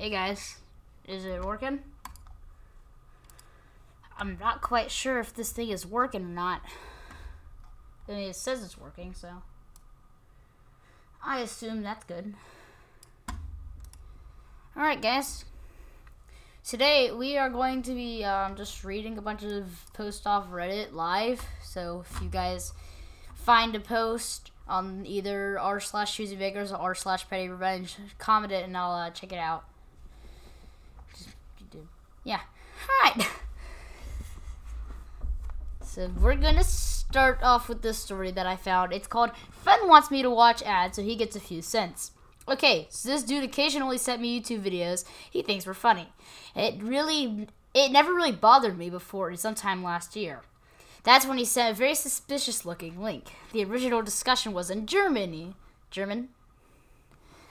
Hey guys, is it working? I'm not quite sure if this thing is working or not. I mean, it says it's working, so I assume that's good. Alright guys, today we are going to be just reading a bunch of posts off Reddit live. So if you guys find a post on either r/choosingbeggars or r/pettyrevenge, comment it and I'll check it out. Yeah. Alright. So we're going to start off with this story that I found. It's called Friend Wants Me to Watch Ads So He Gets a Few Cents. Okay, so this dude occasionally sent me YouTube videos he thinks were funny. It never really bothered me before sometime last year. That's when he sent a very suspicious looking link. The original discussion was in German?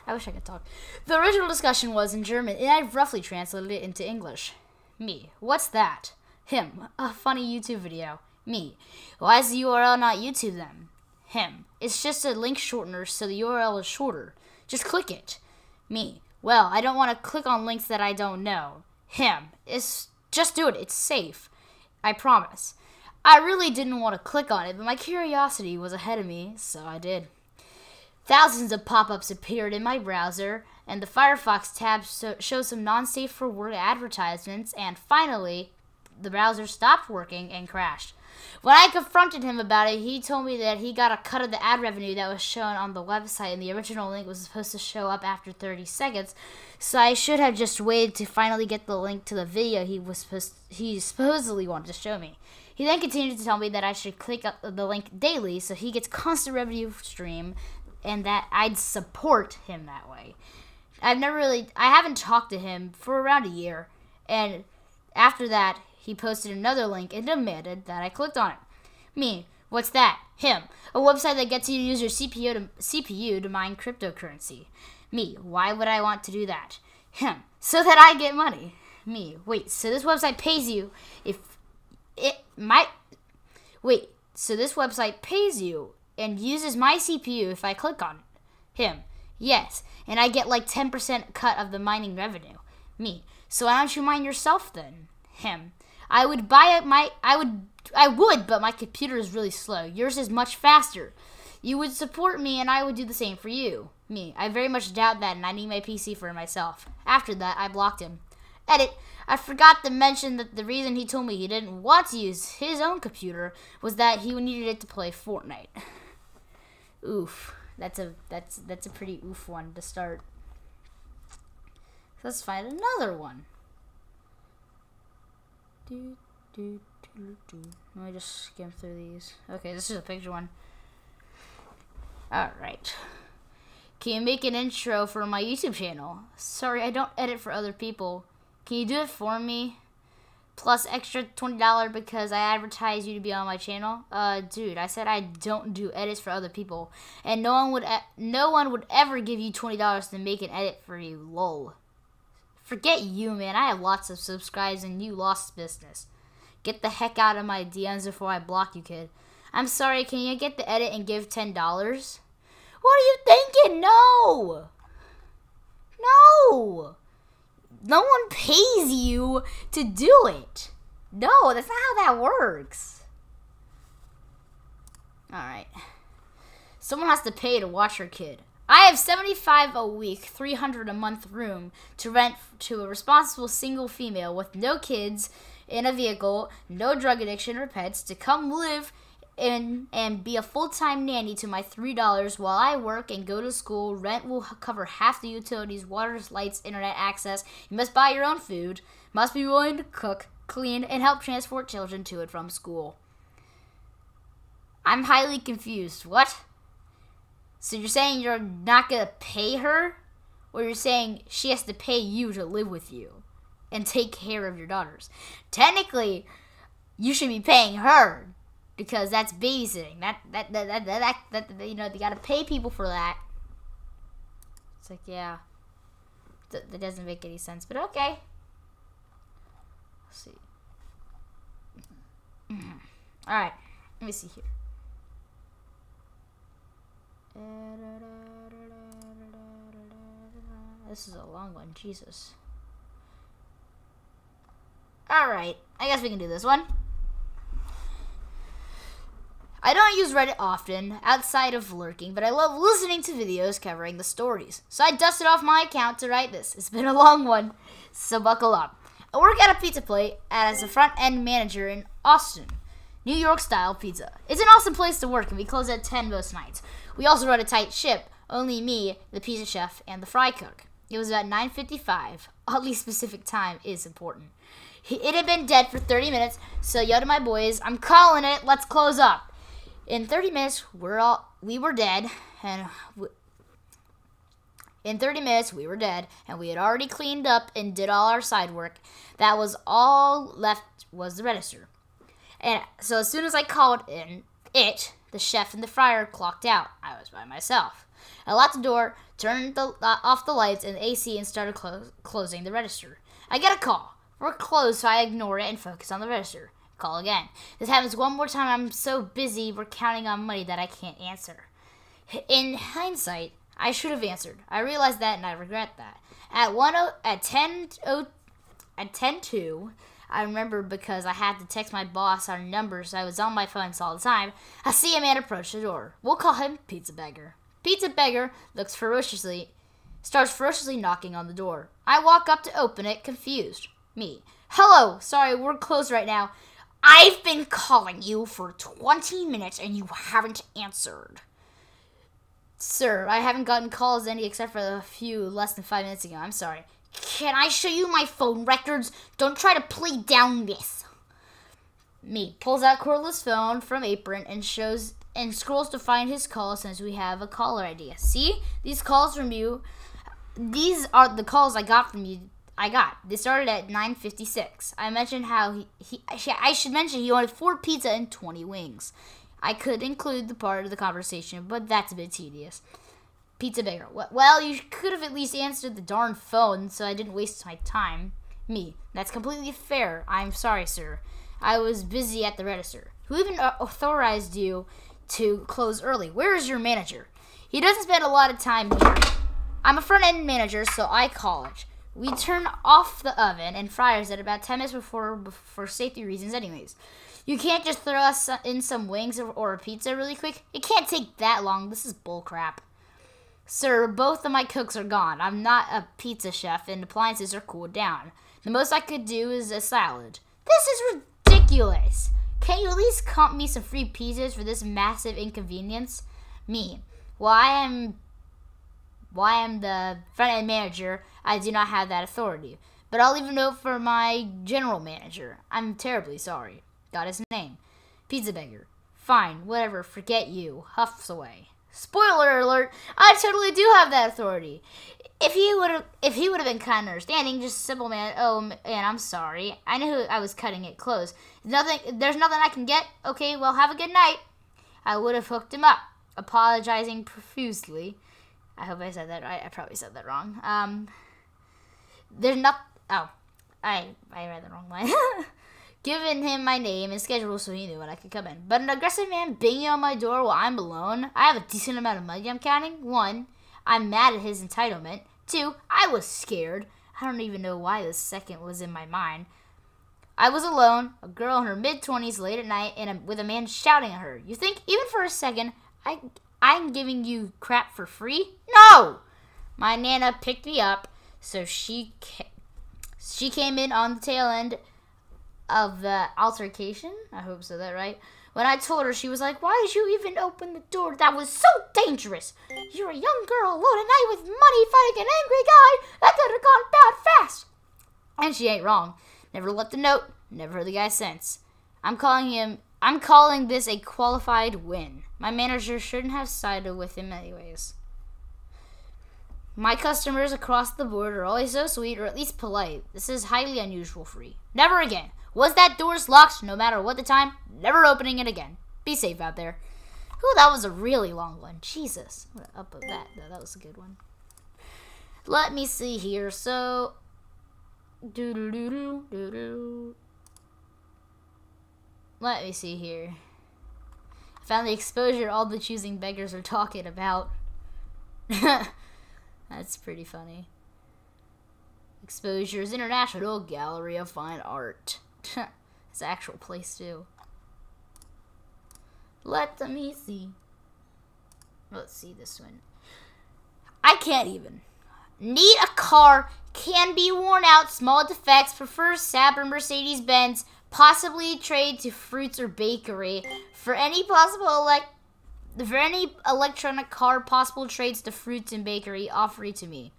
I wish I could talk. The original discussion was in German, and I roughly translated it into English. Me, what's that? Him, a funny YouTube video. Me, why is the URL not YouTube then? Him, it's just a link shortener so the URL is shorter. Just click it. Me, well, I don't want to click on links that I don't know. Him, just do it, it's safe. I promise. I really didn't want to click on it, but my curiosity was ahead of me, so I did. Thousands of pop-ups appeared in my browser, and the Firefox tab showed some non-safe for work advertisements, and finally, the browser stopped working and crashed. When I confronted him about it, he told me that he got a cut of the ad revenue that was shown on the website, and the original link was supposed to show up after 30 seconds, so I should have just waited to finally get the link to the video he supposedly wanted to show me. He then continued to tell me that I should click the link daily so he gets constant revenue stream, and that I'd support him that way. I haven't talked to him for around a year, and after that, he posted another link and demanded that I clicked on it. Me, what's that? Him, a website that gets you to use your CPU to mine cryptocurrency. Me, why would I want to do that? Him, so that I get money. Me, wait, so this website pays you so this website pays you and uses my CPU if I click on it. Him, yes, and I get like 10% cut of the mining revenue. Me, so why don't you mine yourself then? Him, I would, but my computer is really slow. Yours is much faster. You would support me and I would do the same for you. Me, I very much doubt that and I need my PC for myself. After that, I blocked him. Edit, I forgot to mention that the reason he told me he didn't want to use his own computer was that he needed it to play Fortnite. Oof, that's a pretty oof one to start. Let's find another one. Let me just skim through these. Okay, this is a picture one. Alright. Can you make an intro for my YouTube channel? Sorry, I don't edit for other people. Can you do it for me? Plus extra $20 because I advertise you to be on my channel? Dude, I said I don't do edits for other people. And no one would ever give you $20 to make an edit for you, lol. Forget you, man. I have lots of subscribers and you lost business. Get the heck out of my DMs before I block you, kid. I'm sorry, can you get the edit and give $10? What are you thinking? No! No! No one pays you to do it. No, that's not how that works. Alright. Someone has to pay to watch your kid. I have $75 a week, $300 a month room to rent to a responsible single female with no kids in a vehicle, no drug addiction or pets to come live in and be a full-time nanny to my $3 while I work and go to school. Rent will cover half the utilities, water, lights, internet access. You must buy your own food, must be willing to cook, clean, and help transport children to and from school. I'm highly confused. What? So you're saying you're not going to pay her? Or you're saying she has to pay you to live with you and take care of your daughters? Technically, you should be paying her because that's babysitting. You know, they got to pay people for that. It's like, yeah. That doesn't make any sense, but okay. Let's see. Alright, let me see here. This is a long one, Jesus. Alright, I guess we can do this one. I don't use Reddit often, outside of lurking, but I love listening to videos covering the stories. So I dusted off my account to write this. It's been a long one, so buckle up. I work at a pizza place as a front-end manager in Austin, New York-style pizza. It's an awesome place to work, and we close at 10 most nights. We also run a tight ship, only me, the pizza chef, and the fry cook. It was about 9:55. Oddly specific time is important. It had been dead for 30 minutes, so I yelled to my boys, I'm calling it, let's close up. In 30 minutes, we were dead, and we had already cleaned up and did all our side work. That was all left was the register. And so as soon as I called in the chef and the fryer clocked out. I was by myself. I locked the door, turned off the lights and the AC, and started closing the register. I get a call. We're closed, so I ignore it and focus on the register. Call again. This happens one more time. I'm so busy we're counting on money that I can't answer. In hindsight, I should have answered. I realize that and I regret that. At 10:02, I remember because I had to text my boss our number, so I was on my phone all the time. I see a man approach the door. We'll call him Pizza Beggar. Pizza Beggar starts ferociously knocking on the door. I walk up to open it, confused. Me. Hello, sorry, we're closed right now. I've been calling you for 20 minutes and you haven't answered. Sir, I haven't gotten calls any except for a few less than 5 minutes ago. I'm sorry. Can I show you my phone records? Don't try to play down this. Me. Pulls out cordless phone from apron and scrolls to find his call since we have a caller ID. See? These calls from you. These are the calls I got from you. They started at 9:56. I mentioned how I should mention he wanted 4 pizza and 20 wings. I could include the part of the conversation, but that's a bit tedious. Pizza Beggar. Well, you could have at least answered the darn phone so I didn't waste my time. Me. That's completely fair. I'm sorry, sir. I was busy at the register. Who even authorized you to close early? Where is your manager? He doesn't spend a lot of time here. I'm a front-end manager, so I call it. We turn off the oven and fryers at about 10 minutes before for safety reasons anyways. You can't just throw us in some wings or a pizza really quick. It can't take that long. This is bullcrap. Sir, both of my cooks are gone. I'm not a pizza chef and appliances are cooled down. The most I could do is a salad. This is ridiculous. Can't you at least comp me some free pizzas for this massive inconvenience? Me. Why I'm the front-end manager, I do not have that authority. But I'll leave a note for my general manager. I'm terribly sorry. Got his name. Pizza Beggar. Fine, whatever, forget you. Huffs away. Spoiler alert, I totally do have that authority. If he would have been kind and understanding, just simple man, oh man, I'm sorry. I knew I was cutting it close. There's nothing I can get. Okay, well, have a good night. I would have hooked him up, apologizing profusely. I hope I said that right. I probably said that wrong. I read the wrong line. Given him my name and schedule so he knew when I could come in. But an aggressive man banging on my door while I'm alone, I have a decent amount of money I'm counting. 1, I'm mad at his entitlement. 2, I was scared. I don't even know why the second was in my mind. I was alone, a girl in her mid-20s late at night, and with a man shouting at her. You think, even for a second, I'm giving you crap for free? No! My Nana picked me up, so she came in on the tail end of the altercation. I hope I said that right. When I told her, she was like, why did you even open the door? That was so dangerous. You're a young girl alone at night with money fighting an angry guy. That could have gone bad fast. And she ain't wrong. Never left a note. Never heard the guy since. I'm calling this a qualified win. My manager shouldn't have sided with him anyways. My customers across the board are always so sweet, or at least polite. This is highly unusual for me. Never again. Was that door's locked no matter what the time? Never opening it again. Be safe out there. Ooh, that was a really long one. Jesus. What up with that, though? That was a good one. Let me see here. So, let me see here. I found the exposure all the choosing beggars are talking about. That's pretty funny. Exposure's International Gallery of Fine Art. It's an actual place too. Let me see. Let's see this one. I can't even. Need a car, can be worn out, small defects, prefers Saab or Mercedes-Benz, possibly trade to fruits or bakery. For any electronic car, possible trades to fruits and bakery, offer it to me.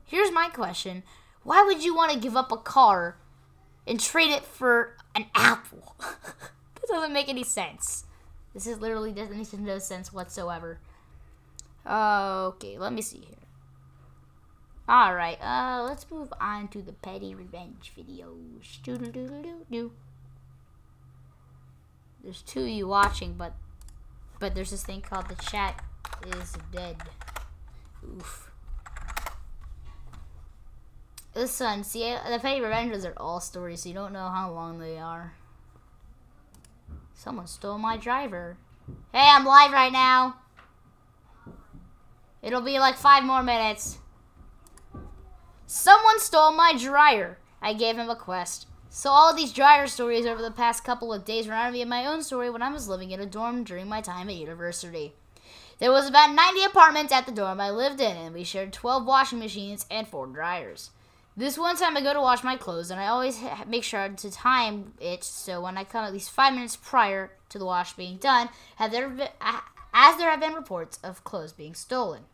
Here's my question. Why would you want to give up a car and trade it for an apple? That doesn't make any sense. This is literally doesn't make no sense whatsoever. Okay, let me see here. Alright, let's move on to the petty revenge videos. Doo-doo-doo-doo-doo. There's two of you watching, but there's this thing called the chat is dead. Oof. This one, see, the petty revenges are all stories, so you don't know how long they are. Someone stole my driver. Hey, I'm live right now. It'll be like 5 more minutes. Someone stole my dryer. I gave him a quest. So all of these dryer stories over the past couple of days reminded me of my own story when I was living in a dorm during my time at university. There was about 90 apartments at the dorm I lived in, and we shared 12 washing machines and 4 dryers. This one time I go to wash my clothes, and I always make sure to time it so when I come at least 5 minutes prior to the wash being done, as there have been reports of clothes being stolen.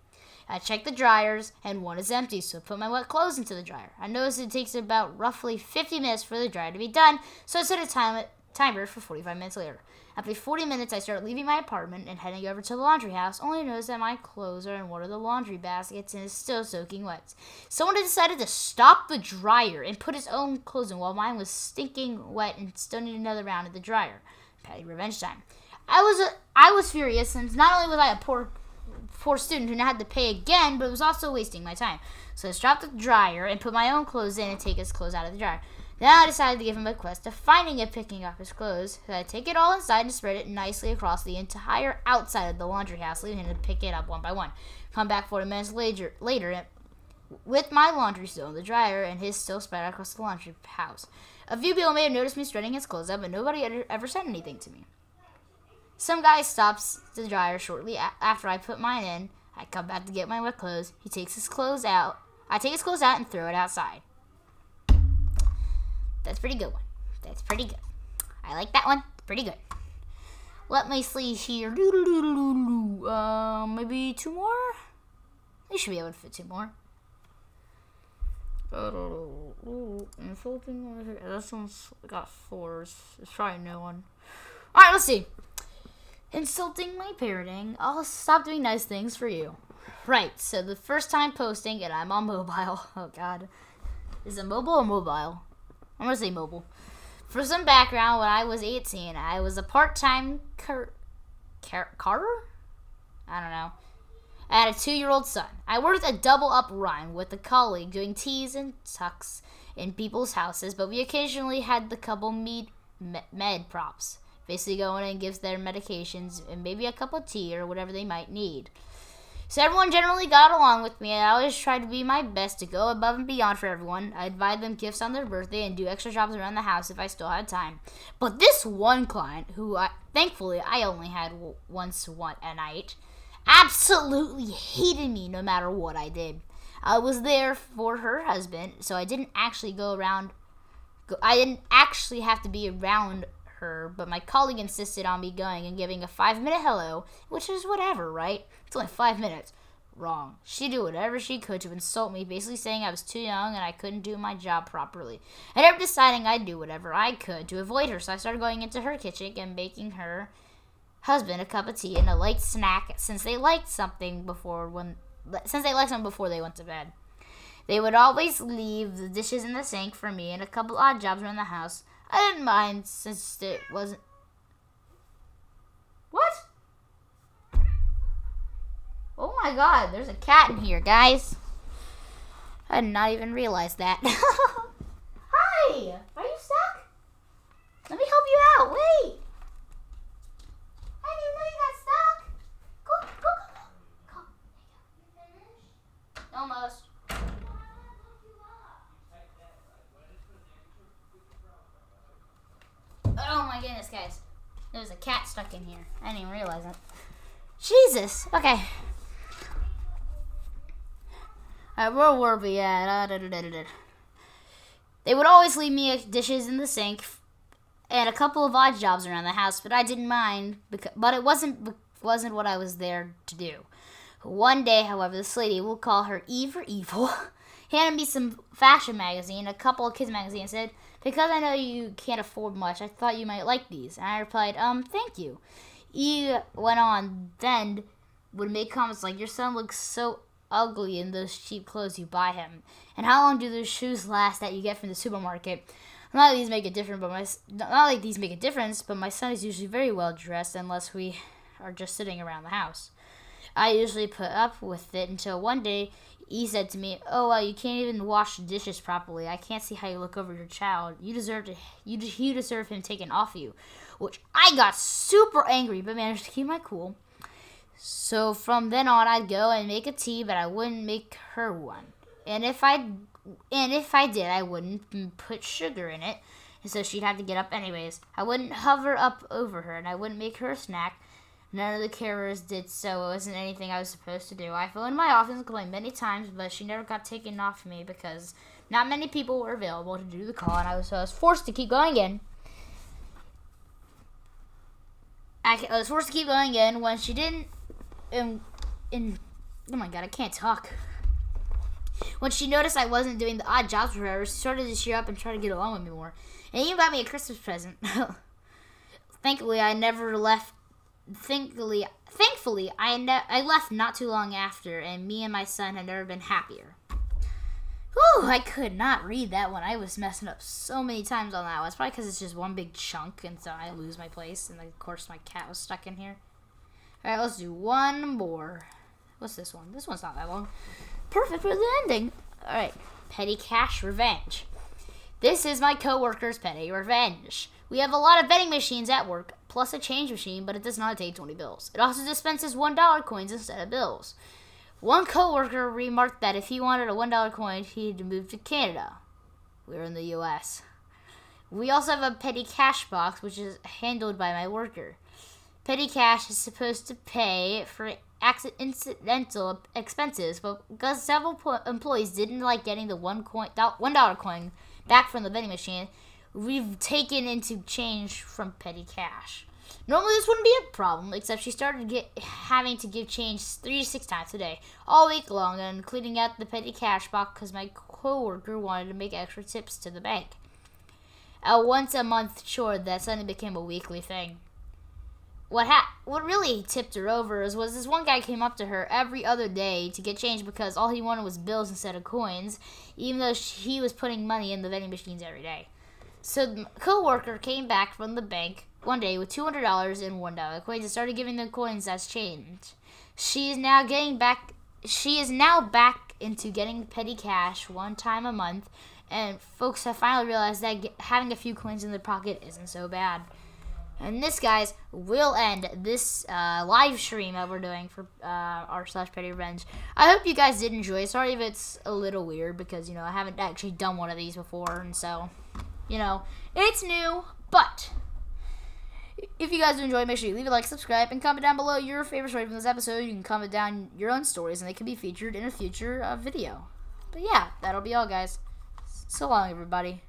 I check the dryers, and one is empty, so I put my wet clothes into the dryer. I notice it takes about roughly 50 minutes for the dryer to be done, so I set a timer for 45 minutes later. After 40 minutes, I start leaving my apartment and heading over to the laundry house, only to notice that my clothes are in one of the laundry baskets and is still soaking wet. Someone decided to stop the dryer and put his own clothes in while mine was stinking wet and still needed another round of the dryer. Petty revenge time. I was furious, since not only was I a poor student who had to pay again, but it was also wasting my time. So I stopped the dryer and put my own clothes in and take his clothes out of the dryer. Then I decided to give him a quest of finding and picking up his clothes. So I take it all inside and spread it nicely across the entire outside of the laundry house, leaving him to pick it up one by one. Come back 40 minutes later with my laundry still in the dryer and his still spread across the laundry house. A few people may have noticed me spreading his clothes out, but nobody ever said anything to me. Some guy stops the dryer shortly after I put mine in. I come back to get my wet clothes. He takes his clothes out. I take his clothes out and throw it outside. That's a pretty good one. That's pretty good. I like that one. Pretty good. Let me see here. Maybe 2 more? You should be able to fit 2 more. Insulting. This one's got 4s. It's probably a new one. Alright, let's see. Insulting my parenting. I'll stop doing nice things for you. Right, so the first time posting, and I'm on mobile. Oh, God. Is it mobile or mobile? I'm going to say mobile. For some background, when I was 18, I was a part-time carter? I don't know. I had a 2-year-old son. I worked a double-up run with a colleague doing teas and tucks in people's houses, but we occasionally had the couple med props. Basically go in and gives their medications and maybe a cup of tea or whatever they might need. So everyone generally got along with me, and I always tried to be my best to go above and beyond for everyone. I'd buy them gifts on their birthday and do extra jobs around the house if I still had time. But this one client, who thankfully I only had once a night, absolutely hated me no matter what I did. I was there for her husband, so I didn't actually I didn't actually have to be around her, but my colleague insisted on me going and giving a 5-minute hello, which is whatever, right? It's only 5 minutes. Wrong. She did whatever she could to insult me, basically saying I was too young and I couldn't do my job properly. I ended up deciding I'd do whatever I could to avoid her, so I started going into her kitchen and making her husband a cup of tea and a light snack, since they liked something before they went to bed. They would always leave the dishes in the sink for me and a couple odd jobs around the house. I didn't mind, since it wasn't... What? Oh my God, there's a cat in here, guys. I did not even realize that. Hi! Are you stuck? Let me help you out. Wait! I didn't know you got stuck. Go. Almost. there's a cat stuck in here. I didn't even realize it. Jesus. Okay. Alright, where were we at? They would always leave me dishes in the sink and a couple of odd jobs around the house, but I didn't mind. But it wasn't what I was there to do. One day, however, this lady, we'll call her Eve or Evil, handed me some fashion magazine, a couple of kids magazines, and said, "Because I know you can't afford much, I thought you might like these." And I replied, thank you. Eve went on, then would make comments like, "Your son looks so ugly in those cheap clothes you buy him. And how long do those shoes last that you get from the supermarket? Not like these make a difference, but my son is usually very well dressed unless we are just sitting around the house." I usually put up with it until one day he said to me, "Oh, well, you can't even wash the dishes properly. I can't see how you look over your child. You deserve him taken off you." Which I got super angry, but managed to keep my cool. So from then on, I'd go and make a tea, but I wouldn't make her one. And if I did, I wouldn't put sugar in it, and so she'd have to get up anyways. I wouldn't hover up over her, and I wouldn't make her a snack. None of the carers did, so it wasn't anything I was supposed to do. I phoned my office and complained many times, but she never got taken off me because not many people were available to do the call, and I was forced to keep going in. I was forced to keep going in when she didn't. Oh my god, I can't talk. When she noticed I wasn't doing the odd jobs for her, she started to cheer up and try to get along with me more. And even got me a Christmas present. Thankfully, I never left. Thankfully, I left not too long after, and me and my son had never been happier. Whew, I could not read that one. I was messing up so many times on that one. It's probably because it's just one big chunk, and so I lose my place. And of course, my cat was stuck in here. All right, let's do one more. What's this one? This one's not that long. Perfect for the ending. All right, petty cash revenge. This is my coworker's petty revenge. We have a lot of vending machines at work, plus a change machine, but it does not take 20 bills. It also dispenses $1 coins instead of bills. One coworker remarked that if he wanted a $1 coin, he'd move to Canada. We're in the U.S. We also have a petty cash box, which is handled by my worker. Petty cash is supposed to pay for incidental expenses, but because several employees didn't like getting the $1 coin back from the vending machine, we've taken into change from petty cash. Normally this wouldn't be a problem, except she started having to give change 3 to 6 times a day, all week long, and cleaning out the petty cash box because my coworker wanted to make extra tips to the bank. A once a month chore that suddenly became a weekly thing. What really tipped her over was this one guy came up to her every other day to get change because all he wanted was bills instead of coins, even though he was putting money in the vending machines every day. So the co-worker came back from the bank one day with $200 in $1 coins and started giving the coins as change. She is now back into getting petty cash one time a month, and folks have finally realized that having a few coins in their pocket isn't so bad. And this, guys, will end this live stream that we're doing for r/petty revenge. I hope you guys did enjoy. Sorry if it's a little weird because, you know, I haven't actually done one of these before. And so, you know, it's new. But if you guys enjoyed, make sure you leave a like, subscribe, and comment down below your favorite story from this episode. You can comment down your own stories, and they can be featured in a future video. But yeah, that'll be all, guys. So long, everybody.